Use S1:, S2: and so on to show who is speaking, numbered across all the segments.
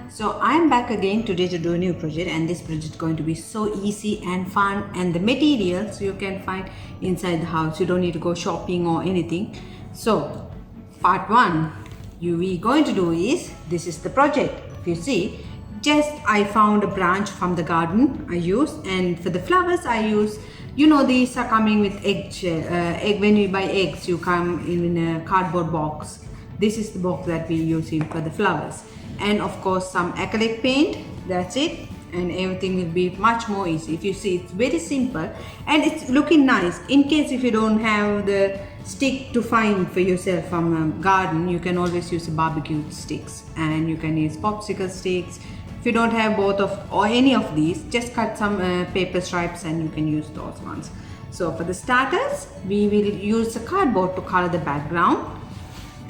S1: So I'm back again today to do a new project, and this project is going to be so easy and fun, and the materials you can find inside the house. You don't need to go shopping or anything. So part 1 we going to do is, this is the project. If you see, just I found a branch from the garden I use, and for the flowers I use, these are coming with egg. When you buy eggs, you come in a cardboard box. This is the box that we use for the flowers, and of course some acrylic paint. That's it, and everything will be much more easy. If you see, it's very simple and it's looking nice. In case if you don't have the stick to find for yourself from a garden, you can always use barbecue sticks, and you can use popsicle sticks. If you don't have both of or any of these, just cut some paper stripes and you can use those ones. So for the starters, we will use the cardboard to color the background,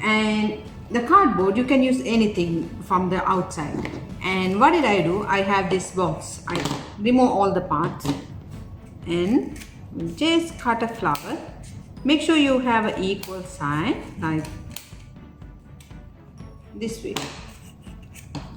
S1: and the cardboard you can use anything from the outside. And what did I do? I have this box. I remove all the parts and just cut a flower. Make sure you have an equal side, like this way.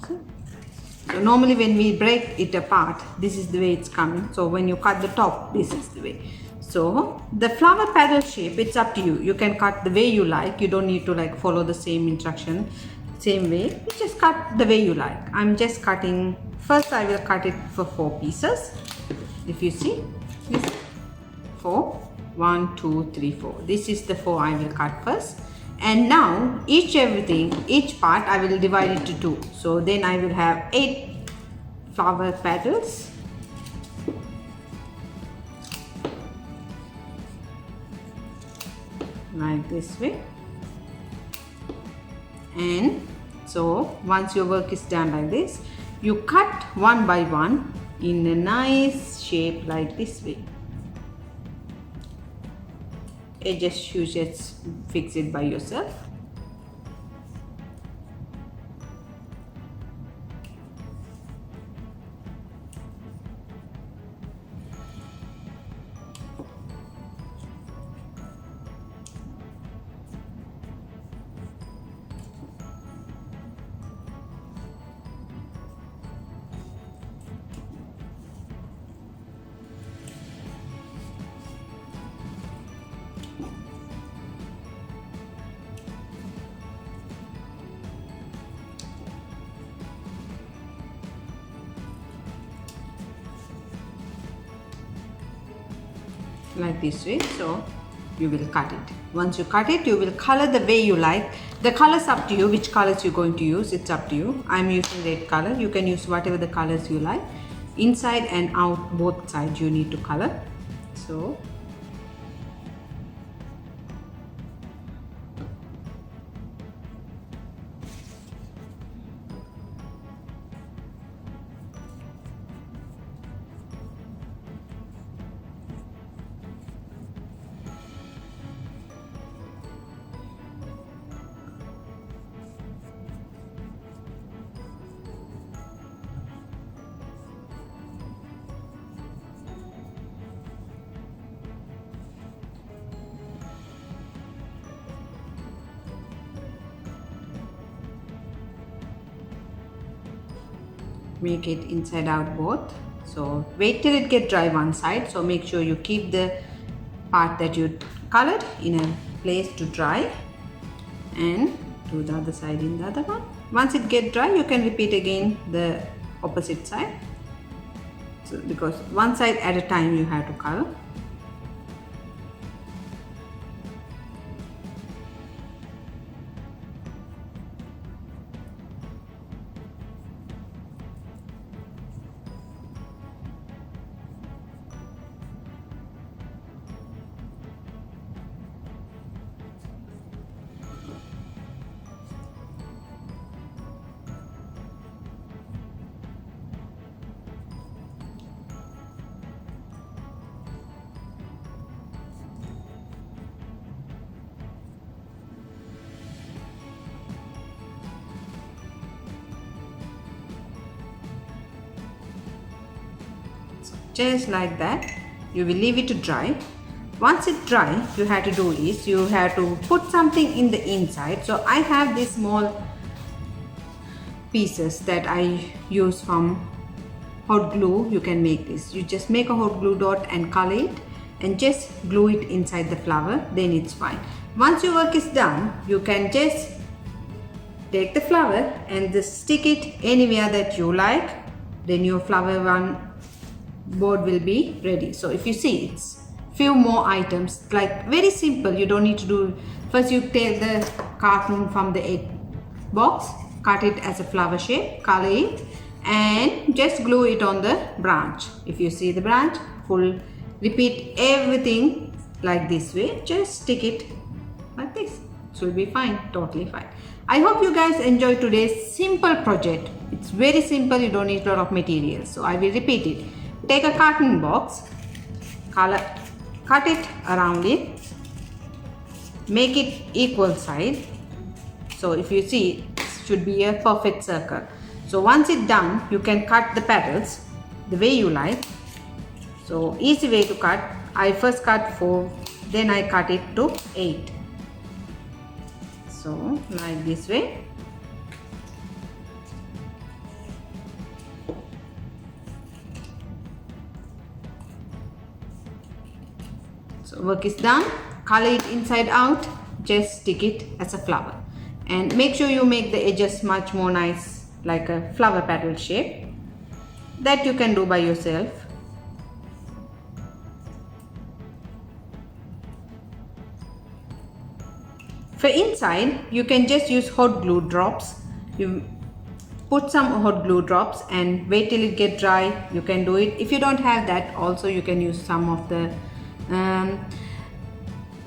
S1: So normally when we break it apart, this is the way it's coming. So when you cut the top, this is the way. So the flower petal shape, it's up to you. You can cut the way you like. You don't need to follow the same instruction, same way. You just cut the way you like. I'm just cutting. First I will cut it for 4 pieces. If you see, this 4, 1, 2, 3, 4. This is the 4 I will cut first. And now each part I will divide it to 2. So then I will have 8 flower petals. Like this way. And so once your work is done like this, you cut one by one in a nice shape like this way. Edges you just fix it by yourself. Like this way. So you will cut it. Once you cut it, you will color the way you like. The colors up to you, which colors you're going to use, it's up to you. I'm using red color. You can use whatever the colors you like. Inside and out, both sides you need to color. So make it inside out both. So wait till it get dry one side. So make sure you keep the part that you colored in a place to dry, and do the other side in the other one. Once it get dry, you can repeat again the opposite side. So because one side at a time you have to color. Just like that, you will leave it to dry. Once it dry, you have to do is you have to put something in the inside. So I have this small pieces that I use from hot glue, you can make this. You just make a hot glue dot and color it and just glue it inside the flower, then it's fine. Once your work is done, you can just take the flower and just stick it anywhere that you like, then your flower one board will be ready. So if you see, it's few more items, like very simple. You don't need to do, first you take the cartoon from the egg box, cut it as a flower shape, color it and just glue it on the branch. If you see the branch, repeat everything like this way, just stick it like this. It will be fine, totally fine. I hope you guys enjoy today's simple project. It's very simple, you don't need a lot of material. So I will repeat it. Take a carton box, cut it around it, make it equal side. So if you see, it should be a perfect circle. So once it's done, you can cut the petals the way you like. So easy way to cut. I first cut 4, then I cut it to 8. So like this way. So work is done. Color it inside out. Just stick it as a flower. And make sure you make the edges much more nice, like a flower petal shape. That you can do by yourself. For inside, you can just use hot glue drops. You put some hot glue drops and wait till it get dry. You can do it. If you don't have that, also you can use some of the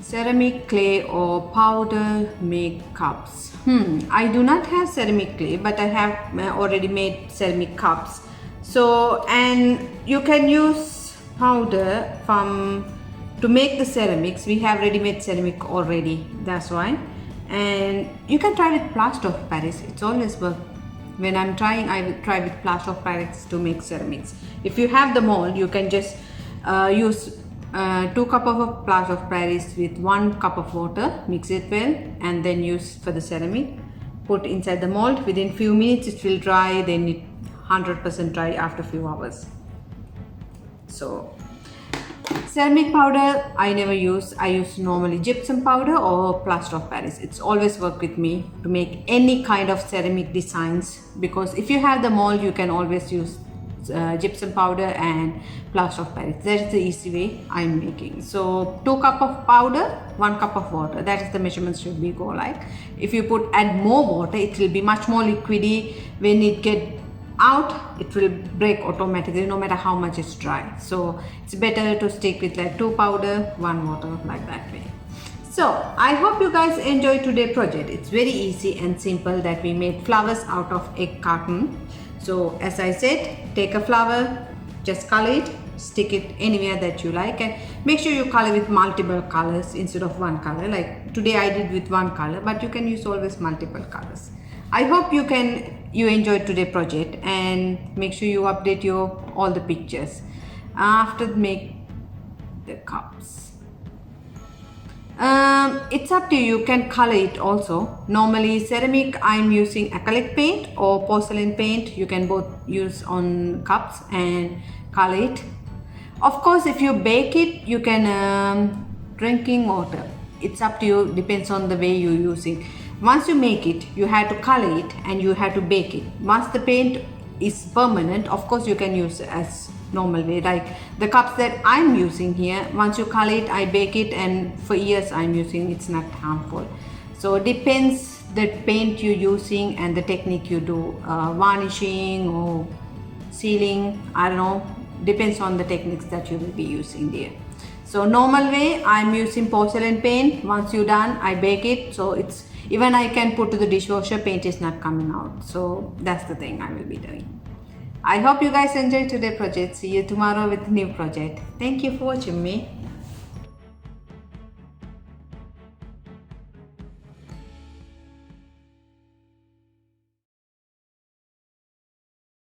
S1: ceramic clay or powder make cups. I do not have ceramic clay, but I have already made ceramic cups. So, and you can use powder to make the ceramics. We have ready-made ceramic already, that's why. And you can try with plaster of Paris. It's always work. When I'm trying, I will try with plaster of Paris to make ceramics. If you have the mold, you can just use 2 cups of plaster of Paris with 1 cup of water, mix it well, and then use for the ceramic. Put inside the mold. Within few minutes it will dry, then it 100% dry after few hours. So ceramic powder I never use. I use normally gypsum powder or plaster of Paris. It's always worked with me to make any kind of ceramic designs, because if you have the mold, you can always use gypsum powder and plaster of Paris. That is the easy way I'm making. So 2 cups of powder, 1 cup of water. That is the measurements should be go like. If you add more water, it will be much more liquidy. When it get out, it will break automatically no matter how much it's dry. So it's better to stick with like 2 powder, 1 water, like that way. So I hope you guys enjoy today's project. It's very easy and simple that we made flowers out of egg carton. So as I said, take a flower, just color it, stick it anywhere that you like, and make sure you color with multiple colors instead of 1 color. Like today I did with 1 color, but you can use always multiple colors. I hope you enjoyed today's project, and make sure you update all the pictures after make the cups. It's up to you. You can color it also. Normally ceramic I'm using acrylic paint or porcelain paint. You can both use on cups and color it. Of course, if you bake it, you can drinking water. It's up to you, depends on the way you're using. Once you make it, you have to color it and you have to bake it. Once the paint is permanent, of course you can use it as normal way. Like the cups that I'm using here, once you color it, I bake it, and for years I'm using, it's not harmful. So it depends the paint you're using and the technique you do, varnishing or sealing, I don't know, depends on the techniques that you will be using there. So normal way, I'm using porcelain paint. Once you're done, I bake it, so it's even I can put to the dishwasher, paint is not coming out. So that's the thing I will be doing. I hope you guys enjoyed today's project. See you tomorrow with a new project. Thank you for watching me.